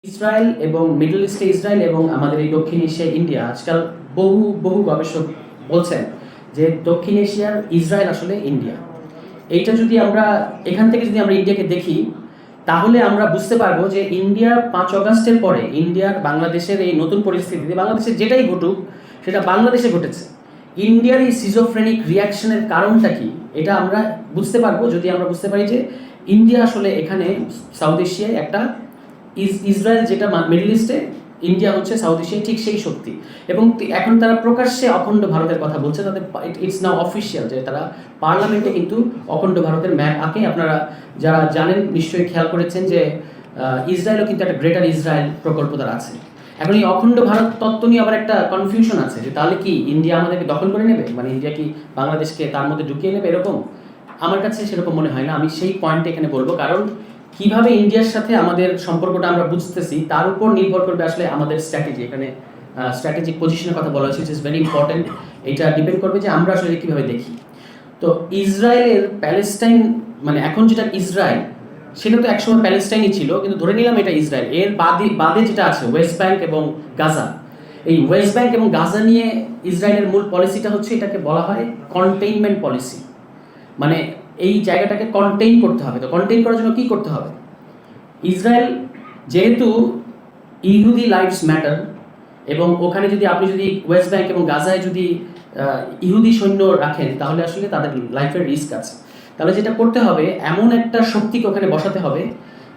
Israel এবং middle ইস্টে Israel এবং আমাদের এই দক্ষিণ এশিয়ায় ইন্ডিয়া আজকাল বহু বহু গবেষক বলছেন যে দক্ষিণ এশিয়ার ইসরায়েল আসলে ইন্ডিয়া। এইটা যদি আমরা এখান থেকে যদি আমরা ইন্ডিয়াকে দেখি তাহলে আমরা বুঝতে পারবো যে ইন্ডিয়ার 5 আগস্টের পরে ইন্ডিয়ার বাংলাদেশের এই নতুন পরিস্থিতিতে বাংলাদেশে যেটাই ঘটুক সেটা বাংলাদেশে ঘটেছে। ইন্ডিয়ার এই সিজোফ্রেনিক রিয়াকশনের কারণটা কি এটা আমরা বুঝতে পারবো যদি আমরা বুঝতে পারি যে ইন্ডিয়া আসলে এখানে সাউথ এশিয়ায় একটা ইসরায়েল যেটা মিডল ইস্টে, ইন্ডিয়া হচ্ছে সাউথ এশিয়ায় ঠিক সেই শক্তি। এবং এখন তারা প্রকাশ্যে অখণ্ড ভারতের কথা বলছে, তাদের ইটস নাও অফিসিয়াল যে তারা পার্লামেন্টে কিন্তু অখণ্ড ভারতের ম্যাপ আঁকে। আপনারা যারা জানেন নিশ্চয়ই খেয়াল করেছেন যে ইসরায়েলও কিন্তু একটা গ্রেটার ইসরায়েল প্রকল্প তার আছে। এখন এই অখণ্ড ভারত তত্ত্ব নিয়ে আবার একটা কনফিউশন আছে যে তাহলে কি ইন্ডিয়া আমাদেরকে দখল করে নেবে, মানে ইন্ডিয়া কি বাংলাদেশকে তার মধ্যে ঢুকিয়ে নেবে, এরকম আমার কাছে সেরকম মনে হয় না। আমি সেই পয়েন্টে এখানে বলবো, কারণ কিভাবে ইন্ডিয়ার সাথে আমাদের সম্পর্কটা আমরা বুঝতেছি তার উপর নির্ভর করবে আসলে আমাদের স্ট্র্যাটেজি। এখানে স্ট্র্যাটেজিক পজিশনের কথা বলা হয়েছে, ইজ ভেরি ইম্পর্টেন্ট। এটা ডিপেন্ড করবে যে আমরা আসলে কিভাবে দেখি। তো ইসরায়েলের প্যালেস্টাইন, মানে এখন যেটা ইসরায়েল সেটা তো একসময় প্যালেস্টাইনই ছিল, কিন্তু ধরে নিলাম এটা ইসরায়েল। এর বাদে যেটা আছে ওয়েস্ট ব্যাংক এবং গাজা, এই ওয়েস্ট ব্যাংক এবং গাজা নিয়ে ইসরায়েলের মূল পলিসিটা হচ্ছে, এটাকে বলা হয় কন্টেইনমেন্ট পলিসি। মানে এই জায়গাটাকে কন্টেইন করতে হবে। তো কন্টেইন করার জন্য কী করতে হবে? ইসরায়েল যেহেতু ইহুদি লাইফস ম্যাটার, এবং ওখানে যদি আপনি যদি ওয়েস্ট ব্যাংক এবং গাজায় যদি ইহুদি সৈন্য রাখেন তাহলে আসলে তাদের লাইফের রিস্ক আছে। তাহলে যেটা করতে হবে, এমন একটা শক্তিকে ওখানে বসাতে হবে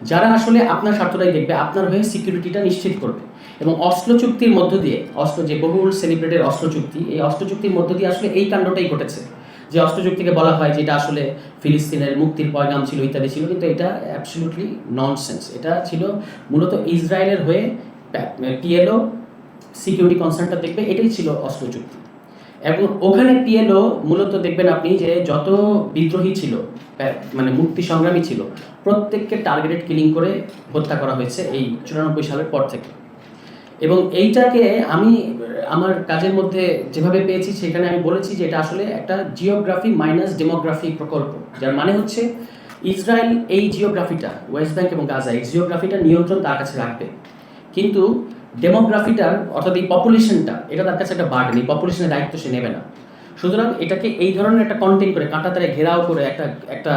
যারা আসলে আপনার স্বার্থটাই দেখবে, আপনার হয়ে সিকিউরিটিটা নিশ্চিত করবে। এবং অস্ত্র চুক্তির মধ্য দিয়ে, যে বহুল সেলিব্রেটেড অস্ত্র চুক্তি, এই অস্ত্র চুক্তির মধ্য দিয়ে আসলে এই কাণ্ডটাই ঘটেছে। যে অস্ত্র চুক্তিকে বলা হয় যে এটা আসলে ফিলিস্তিনের মুক্তির পয়গাম ছিল ইত্যাদি ছিল, কিন্তু এটা অ্যাবসলিউটলি ননসেন্স। এটা ছিল মূলত ইসরায়েলের হয়ে পিএলও সিকিউরিটি কনসার্নটা দেখবে, এটাই ছিল অস্ত্র চুক্তি। এবং ওখানে পিএলও মূলত দেখবেন আপনি যে যত বিদ্রোহী ছিল, মানে মুক্তি সংগ্রামী ছিল, প্রত্যেককে টার্গেটেড কিলিং করে হত্যা করা হয়েছে এই 94 সালের পর থেকে। এবং এইটাকে আমি আমার কাজের মধ্যে যেভাবে পেয়েছি সেখানে আমি বলেছি যে এটা আসলে একটা জিওগ্রাফি মাইনাস ডেমোগ্রাফি প্রকল্প, যার মানে হচ্ছে ইসরায়েল এই জিওগ্রাফিটা, ওয়েস্ট ব্যাংক এবং গাজা, এই জিওগ্রাফিটা নিয়ন্ত্রণ তার কাছে রাখবে, কিন্তু ডেমোগ্রাফিটার অর্থাৎ এই পপুলেশনটা, এটা তার কাছে একটা বার্ডেন, এই পপুলেশনের দায়িত্ব সে নেবে না। সুতরাং এটাকে এই ধরনের একটা কন্টেইন করে কাঁটাতারে ঘেরাও করে একটা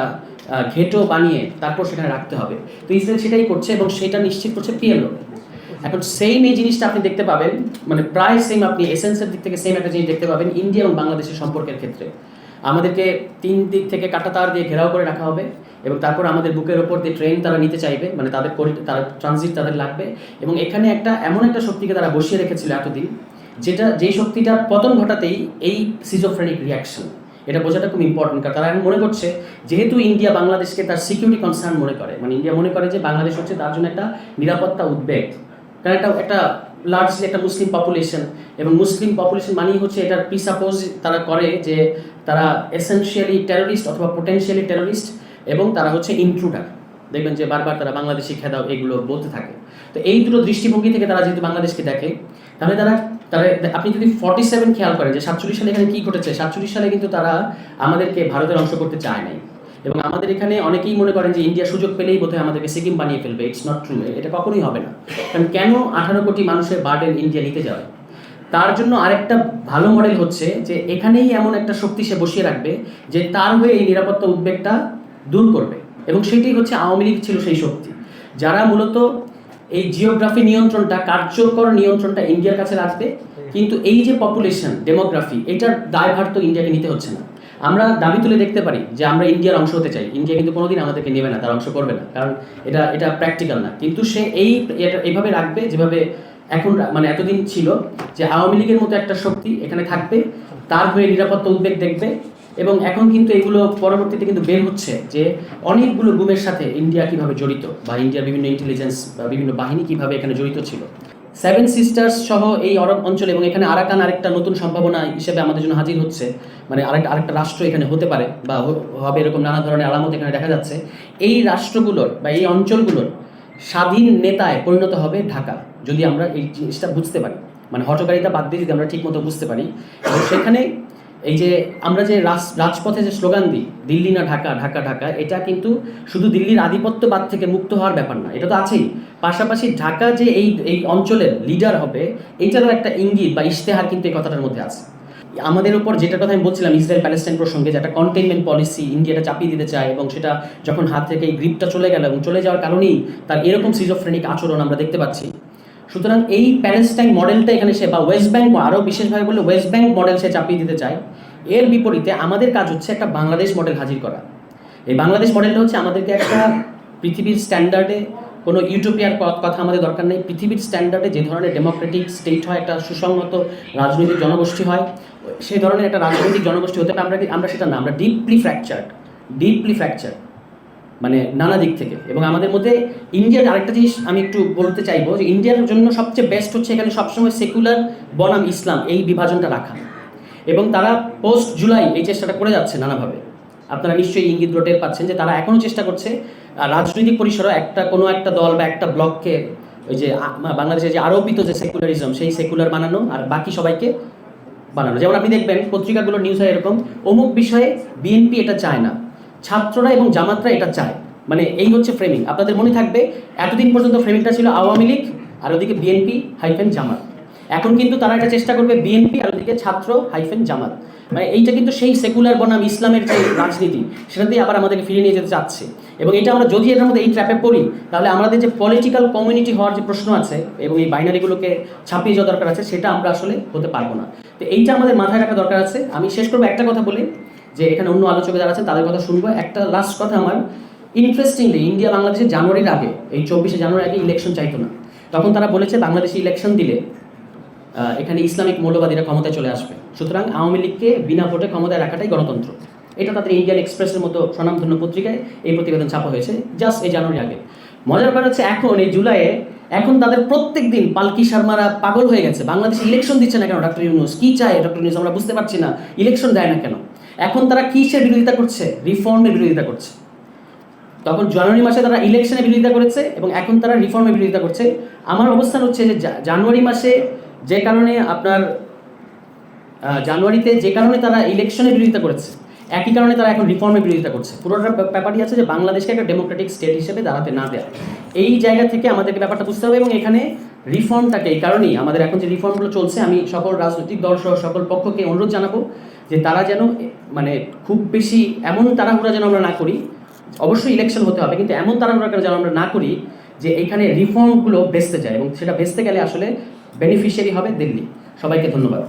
ঘেঁটো বানিয়ে তারপর সেখানে রাখতে হবে। তো ইসরায়েল সেটাই করছে এবং সেটা নিশ্চিত করছে পিএলও। এখন সেম এই জিনিসটা আপনি দেখতে পাবেন, মানে প্রায় সেম, আপনি এসেন্সের দিক থেকে সেম একটা জিনিস দেখতে পাবেন ইন্ডিয়া এবং বাংলাদেশের সম্পর্কের ক্ষেত্রে। আমাদেরকে 3 দিক থেকে কাঁটাতার দিয়ে ঘেরাও করে রাখা হবে, এবং তারপর আমাদের বুকের ওপর দিয়ে ট্রেন তারা নিতে চাইবে, মানে তাদের তারা ট্রানজিট তাদের লাগবে। এবং এখানে এমন একটা শক্তিকে তারা বসিয়ে রেখেছিল এতদিন, যেই শক্তিটা পতন ঘটাতেই এই সিজোফ্রেনিক রিয়াকশন, এটা বোঝাটা খুব ইম্পর্টেন্ট। কারণ তারা এখন মনে করছে যেহেতু ইন্ডিয়া বাংলাদেশকে তার সিকিউরিটি কনসার্ন মনে করে, মানে ইন্ডিয়া মনে করে যে বাংলাদেশ হচ্ছে তার জন্য একটা নিরাপত্তা উদ্বেগ, কারণ একটা লার্জলি একটা মুসলিম পপুলেশন, এবং মুসলিম পপুলেশন মানেই হচ্ছে এটার প্রিসাপোজ তারা করে যে তারা এসেনশিয়ালি টেরোরিস্ট অথবা পোটেনশিয়ালি টেরোরিস্ট, এবং তারা হচ্ছে ইন্ট্রুডার। দেখবেন যে বারবার তারা বাংলাদেশি খেদাও এগুলো বলতে থাকে। তো এই দুটো দৃষ্টিভঙ্গি থেকে তারা যেহেতু বাংলাদেশকে দেখে, তাহলে তারা আপনি যদি 47 খেয়াল করেন যে 47 সালে এখানে কী ঘটেছে, 47 সালে কিন্তু তারা আমাদেরকে ভারতের অংশ করতে চায় নাই। এবং আমাদের এখানে অনেকেই মনে করেন যে ইন্ডিয়া সুযোগ পেলেই বোধহয় আমাদেরকে সিকিম বানিয়ে ফেলবে। ইটস নট ট্রু, এটা কখনোই হবে না। কারণ কেন 18 কোটি মানুষের বার্ডেন ইন্ডিয়া নিতে যাবে? তার জন্য আরেকটা ভালো মডেল হচ্ছে যে এখানেই এমন একটা শক্তি সে বসিয়ে রাখবে যে তার হয়ে এই নিরাপত্তা উদ্বেগটা দূর করবে। এবং সেটাই হচ্ছে আওয়ামী লীগ ছিল সেই শক্তি, যারা মূলত এই জিওগ্রাফি নিয়ন্ত্রণটা, কার্যকর নিয়ন্ত্রণটা ইন্ডিয়ার কাছে রাখবে, কিন্তু এই যে পপুলেশন ডেমোগ্রাফি, এটার দায়ভার তো ইন্ডিয়াকে নিতে হচ্ছে না। আমরা দাবি তুলে দেখতে পারি যে আমরা ইন্ডিয়ার অংশ হতে চাই, ইন্ডিয়া কিন্তু কোনোদিন আমাদেরকে নেবে না, তার অংশ করবে না, কারণ এটা প্র্যাকটিক্যাল না। কিন্তু সে এইভাবে রাখবে যেভাবে এখন, মানে এতদিন ছিল যে আওয়ামী লীগের মতো একটা শক্তি এখানে থাকবে, তার হয়ে নিরাপত্তা উদ্বেগ দেখবে। এবং এখন কিন্তু এগুলো পরবর্তীতে কিন্তু বের হচ্ছে যে অনেকগুলো গুমের সাথে ইন্ডিয়া কিভাবে জড়িত, বা ইন্ডিয়ার বিভিন্ন ইন্টেলিজেন্স বা বিভিন্ন বাহিনী কিভাবে এখানে জড়িত ছিল। 7 সিস্টার্স সহ এই আরব অঞ্চলে, এবং এখানে আরাকান আরেকটা নতুন সম্ভাবনা হিসেবে আমাদের জন্য হাজির হচ্ছে, মানে আরেকটা রাষ্ট্র এখানে হতে পারে বা হবে, এরকম নানা ধরনের আলামত এখানে দেখা যাচ্ছে। এই রাষ্ট্রগুলোর বা এই অঞ্চলগুলোর স্বাধীন নেতায় পরিণত হবে ঢাকা, যদি আমরা এই জিনিসটা বুঝতে পারি, মানে হঠকারিতা বাদ দিয়ে যদি আমরা ঠিকমতো বুঝতে পারি। এবং সেখানে এই যে আমরা যে রাজপথে যে স্লোগান দিই, দিল্লি না ঢাকা, ঢাকা ঢাকা, এটা কিন্তু শুধু দিল্লির আধিপত্যবাদ থেকে মুক্ত হওয়ার ব্যাপার না, এটা তো আছেই। পাশাপাশি ঢাকা যে এই এই অঞ্চলের লিডার হবে, এইটারও একটা ইঙ্গিত বা ইশতেহার কিন্তু এই কথাটার মধ্যে আছে। আমাদের উপর যেটা কথা আমি বলছিলাম ইসরায়েল প্যালেস্টাইন প্রসঙ্গে, যে একটা কন্টেইনমেন্ট পলিসি ইন্ডিয়াটা চাপিয়ে দিতে চায়, এবং সেটা যখন হাত থেকে এই গ্রিপটা চলে গেল এবং চলে যাওয়ার কারণেই তার এরকম সিজোফ্রেনিক আচরণ আমরা দেখতে পাচ্ছি। সুতরাং এই প্যালেস্টাইন মডেলটা এখানে সে, বা ওয়েস্ট ব্যাংক, আরও বিশেষভাবে বললে ওয়েস্ট ব্যাংক মডেল সে চাপিয়ে দিতে চায়। এর বিপরীতে আমাদের কাজ হচ্ছে একটা বাংলাদেশ মডেল হাজির করা। এই বাংলাদেশ মডেলটা হচ্ছে আমাদেরকে একটা পৃথিবীর স্ট্যান্ডার্ডে, কোনো ইউটোপিয়ার কথা আমাদের দরকার নেই, পৃথিবীর স্ট্যান্ডার্ডে যে ধরনের ডেমোক্রেটিক স্টেট হয়, একটা সুসংহত রাজনৈতিক জনগোষ্ঠী হয়, সেই ধরনের একটা রাজনৈতিক জনগোষ্ঠী হতে পারে। আমরা সেটা না, আমরা ডিপলি ফ্র্যাকচার্ড, মানে নানা দিক থেকে। এবং আমাদের মধ্যে ইন্ডিয়ার আরেকটা জিনিস আমি একটু বলতে চাইবো, যে ইন্ডিয়ার জন্য সবচেয়ে বেস্ট হচ্ছে এখানে সবসময় সেকুলার বনাম ইসলাম এই বিভাজনটা রাখা, এবং তারা পোস্ট জুলাই এই চেষ্টাটা করে যাচ্ছে নানাভাবে। আপনারা নিশ্চয়ই ইঙ্গিত টের পাচ্ছেন যে তারা এখনও চেষ্টা করছে রাজনৈতিক পরিসরে কোনো একটা দল বা একটা ব্লককে, ওই যে বাংলাদেশে যে আরোপিত যে সেকুলারিজম, সেই সেকুলার বানানো আর বাকি সবাইকে বানানো। যেমন আপনি দেখবেন পত্রিকাগুলোর নিউজ হয় এরকম, অমুক বিষয়ে বিএনপি এটা চায় না, ছাত্ররা এবং জামাতরা এটা চায়, মানে এই হচ্ছে ফ্রেমিং। আপনাদের মনে থাকবে এতদিন পর্যন্ত ফ্রেমিংটা ছিল আওয়ামী লীগ আর ওদিকে বিএনপি হাইফেন জামাত। এখন কিন্তু তারা এটা চেষ্টা করবে বিএনপি আর ওদিকে ছাত্র হাইফেন জামাত, মানে এইটা কিন্তু সেই সেকুলার বনাম ইসলামের যে রাজনীতি, সেটা দিয়ে আবার আমাদেরকে ফিরিয়ে নিয়ে যেতে চাচ্ছে। এবং এটা আমরা যদি এটার মধ্যে এই ট্র্যাপে পড়ি, তাহলে আমাদের যে পলিটিক্যাল কমিউনিটি হওয়ার যে প্রশ্ন আছে এবং এই বাইনারিগুলোকে ছাপিয়ে যাওয়া দরকার আছে, সেটা আমরা আসলে হতে পারবো না। তো এইটা আমাদের মাথায় রাখা দরকার আছে। আমি শেষ করবো একটা কথা বলে, যে এখানে অন্য আলোচক যারা আছেন তাদের কথা শুনবো। একটা লাস্ট কথা আমার, ইন্টারেস্টিংলি ইন্ডিয়া বাংলাদেশে জানুয়ারির আগে, এই 24শে জানুয়ারি আগে ইলেকশন চাইতো না। তখন তারা বলেছে বাংলাদেশে ইলেকশন দিলে এখানে ইসলামিক মৌলবাদীরা ক্ষমতায় চলে আসবে, সুতরাং আওয়ামী লীগকে বিনা ভোটে ক্ষমতায় রাখাটাই গণতন্ত্র। এটা তাদের ইন্ডিয়ান এক্সপ্রেসের মতো স্বনামধন্য পত্রিকায় এই প্রতিবেদন ছাপা হয়েছে জাস্ট এই জানুয়ারি আগে। মজার ব্যাপার হচ্ছে এখন এই জুলাইয়ে এখন তাদের প্রত্যেক দিন পালকি শর্মারা পাগল হয়ে গেছে, বাংলাদেশে ইলেকশন দিচ্ছে না কেন ডক্টর ইউনূস, কী চায় ডক্টর ইউনূস, আমরা বুঝতে পারছি না, ইলেকশন দেয় না কেন। এখন তারা কিসের বিরোধিতা করছে? রিফর্মের বিরোধিতা করছে। তখন জানুয়ারি মাসে তারা ইলেকশনের বিরোধিতা করেছে এবং এখন তারা রিফর্মের বিরোধিতা করছে। আমার অবস্থান হচ্ছে যে জানুয়ারি মাসে যে কারণে আপনার জানুয়ারিতে যে কারণে তারা ইলেকশনের বিরোধিতা করেছে, একই কারণে তারা এখন রিফর্মের বিরোধিতা করছে। পুরোটা ব্যাপারই আছে যে বাংলাদেশকে একটা ডেমোক্রেটিক স্টেট হিসেবে দাঁড়াতে না দেওয়া। এই জায়গা থেকে আমাদেরকে ব্যাপারটা বুঝতে হবে। এবং এখানে রিফর্মটাকে, এই কারণেই আমাদের এখন যে রিফর্মগুলো চলছে, আমি সকল রাজনৈতিক দল সহ সকল পক্ষকে অনুরোধ জানাবো যে তারা যেন মানে খুব বেশি এমন তাড়াহুড়া যেন আমরা না করি। অবশ্যই ইলেকশন হতে হবে, কিন্তু এমন তাড়াহুড়া যেন আমরা না করি যে এইখানে রিফর্মগুলো ভেস্তে যায়, এবং সেটা ভেস্তে গেলে আসলে বেনিফিশিয়ারি হবে দিল্লি। সবাইকে ধন্যবাদ।